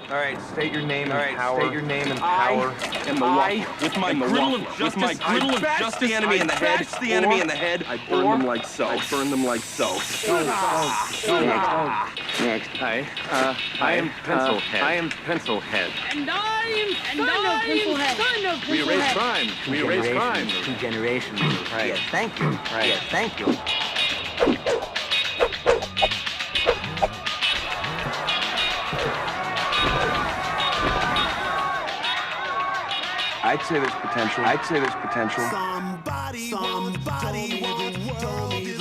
All right, state your name and power. State your name and power. And the walk with my griddle of justice. With my griddle of justice. The enemy in the head. The enemy in the head. I burn them like so. I burn them like so. Next. I am Pencilhead. I am Pencilhead. And I'm son of Pencilhead. We erase crime. We erase crime. Two generations. Right. Yes, thank you. Right. Yes, thank you. I'd say there's potential. Somebody told me